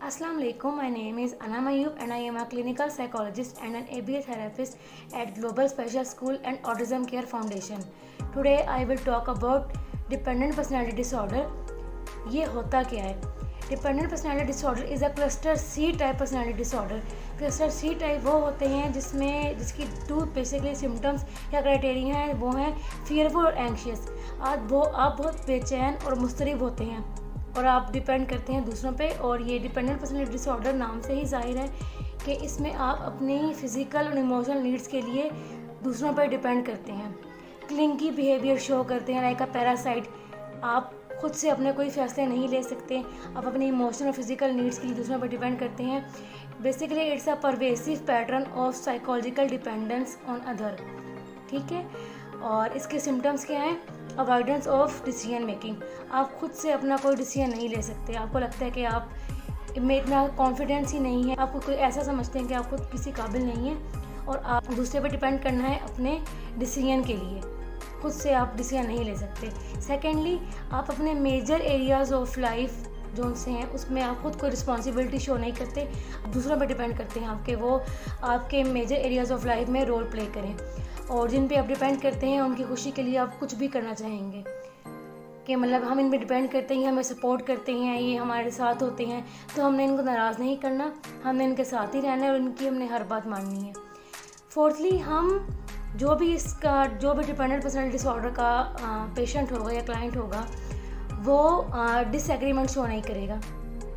Assalamu alaikum. My name is Ana Mayub and I am a clinical psychologist and an ABA therapist at Global Special School and Autism Care Foundation. Today I will talk about dependent personality disorder. ये होता क्या है? Dependent personality disorder is a cluster C type personality disorder. Cluster C type वो होते हैं जिसकी to basically symptoms या criteria हैं, वो हैं fearful और anxious. आप बहुत बेचैन और मुस्तरिब होते हैं और आप डिपेंड करते हैं दूसरों पे। और ये डिपेंडेंट पर्सनैलिटी डिसऑर्डर नाम से ही जाहिर है कि इसमें आप अपनी फिज़िकल और इमोशनल नीड्स के लिए दूसरों पर डिपेंड करते हैं। क्लिंगी बिहेवियर शो करते हैं, लाइक अ पैरासाइट। आप खुद से अपने कोई फैसले नहीं ले सकते, आप अपनी इमोशनल और फिज़िकल नीड्स के लिए दूसरों पर डिपेंड करते हैं। Basically it's a pervasive pattern of psychological dependence on other. ठीक है, और इसके सिम्टम्स क्या हैं? Avoidance of decision making. आप खुद से अपना कोई डिसीजन नहीं ले सकते। आपको लगता है कि आप में इतना कॉन्फिडेंस ही नहीं है, आपको कोई ऐसा समझते हैं कि आप खुद किसी काबिल नहीं है और आप दूसरे पर डिपेंड करना है अपने डिसीजन के लिए। खुद से आप डिसीजन नहीं ले सकते। सेकेंडली, आप अपने मेजर एरियाज़ ऑफ लाइफ जो से हैं उसमें आप खुद को रिस्पॉन्सिबिलिटी शो नहीं करते, दूसरों पर डिपेंड करते हैं आपके वो आपके मेजर एरियाज़ ऑफ लाइफ में रोल प्ले करें। और जिन पे आप डिपेंड करते हैं उनकी खुशी के लिए आप कुछ भी करना चाहेंगे कि मतलब हम इन पे डिपेंड करते हैं, हमें सपोर्ट करते हैं, ये हमारे साथ होते हैं, तो हमने इनको नाराज़ नहीं करना, हमने इनके साथ ही रहना है और इनकी हमने हर बात माननी है। फोर्थली, हम जो भी डिपेंडेंट पर्सनैलिटी डिसऑर्डर का पेशेंट होगा या क्लाइंट होगा, वो डिसएग्रीमेंट शो नहीं करेगा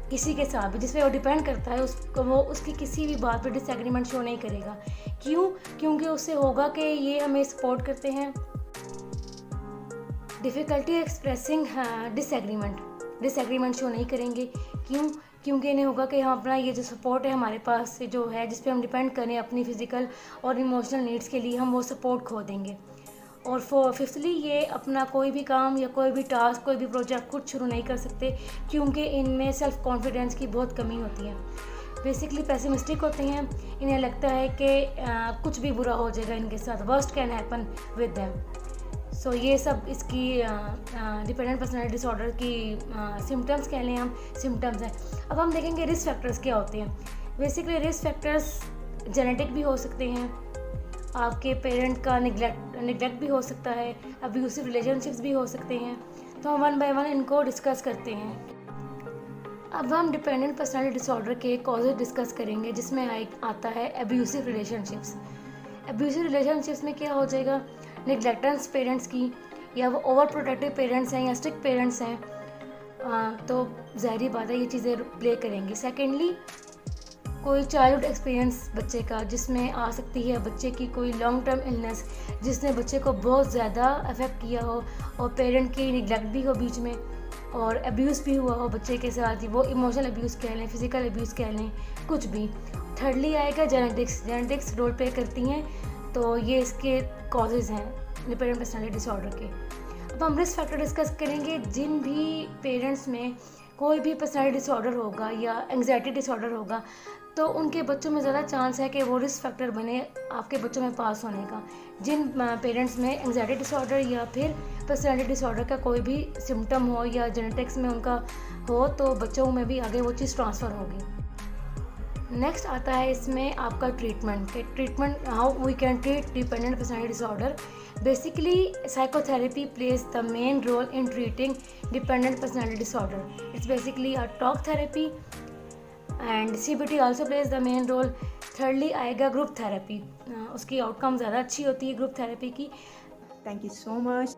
किसी के साथ भी जिस पे वो डिपेंड करता है। वो उसकी किसी भी बात पे डिसएग्रीमेंट शो नहीं करेगा। क्यों? क्योंकि उससे होगा कि ये हमें सपोर्ट करते हैं। डिफ़िकल्टी एक्सप्रेसिंग डिसएग्रीमेंट शो नहीं करेंगे। क्यों? क्योंकि इन्हें होगा कि हम अपना ये जो सपोर्ट है हमारे पास से जो है, जिस पे हम डिपेंड करें अपनी फ़िज़िकल और इमोशनल नीड्स के लिए, हम वो सपोर्ट खो देंगे। और फिफ्थली, ये अपना कोई भी काम या कोई भी टास्क, कोई भी प्रोजेक्ट खुद शुरू नहीं कर सकते क्योंकि इनमें सेल्फ़ कॉन्फिडेंस की बहुत कमी होती है। बेसिकली पेसिमिस्टिक होते हैं, इन्हें लगता है कि कुछ भी बुरा हो जाएगा इनके साथ, worst can happen with them. So ये सब इसकी डिपेंडेंट पर्सनैलिटी डिसऑर्डर की सिम्टम्स कह लें हम, सिम्टम्स हैं। अब हम देखेंगे रिस्क फैक्टर्स क्या होते हैं। बेसिकली रिस्क फैक्टर्स जेनेटिक भी हो सकते हैं, आपके पेरेंट का निगलेक्ट भी हो सकता है, अब्यूसिव रिलेशनशिप्स भी हो सकते हैं। तो हम वन बाय वन इनको डिस्कस करते हैं। अब हम डिपेंडेंट पर्सनैलिटी डिसऑर्डर के कॉजेज डिस्कस करेंगे, जिसमें आता है अब्यूसिव रिलेशनशिप्स। अब्यूसिव रिलेशनशिप्स में क्या हो जाएगा? निगलेक्टेंस पेरेंट्स की, या वो ओवर प्रोटेक्टिव पेरेंट्स हैं या स्ट्रिक्ट पेरेंट्स हैं, तो ज़ाहिर बात है ये चीज़ें प्ले करेंगी। सेकेंडली, कोई चाइल्डहुड एक्सपीरियंस बच्चे का, जिसमें आ सकती है बच्चे की कोई लॉन्ग टर्म इलनेस जिसने बच्चे को बहुत ज़्यादा अफेक्ट किया हो और पेरेंट की निगलेक्ट भी हो बीच में और अब्यूज़ भी हुआ हो बच्चे के साथ ही, वो इमोशनल अब्यूज़ कह लें, फिज़िकल अब्यूज़ कह लें, कुछ भी। थर्डली आएगा जेनेटिक्स रोल प्ले करती हैं, तो ये इसके कॉजेज़ हैं डिपेंडेंट पर्सनैलिटी डिसऑर्डर के। अब हम रिस्क फैक्टर डिस्कस करेंगे। जिन भी पेरेंट्स में कोई भी पर्सनैलिटी डिसऑर्डर होगा या एंग्जाइटी डिसऑर्डर होगा, तो उनके बच्चों में ज़्यादा चांस है कि वो रिस्क फैक्टर बने आपके बच्चों में पास होने का। जिन पेरेंट्स में एंग्जाइटी डिसऑर्डर या फिर पर्सनैलिटी डिसऑर्डर का कोई भी सिम्टम हो या जेनेटिक्स में उनका हो, तो बच्चों में भी आगे वो चीज़ ट्रांसफ़र होगी। नेक्स्ट आता है इसमें आपका treatment how we can treat dependent personality disorder. Basically psychotherapy plays the main role in treating dependent personality disorder. It's basically a talk therapy and CBT also plays the main role. Thirdly आएगा group therapy, उसकी outcome ज़्यादा अच्छी होती है group therapy की। Thank you so much.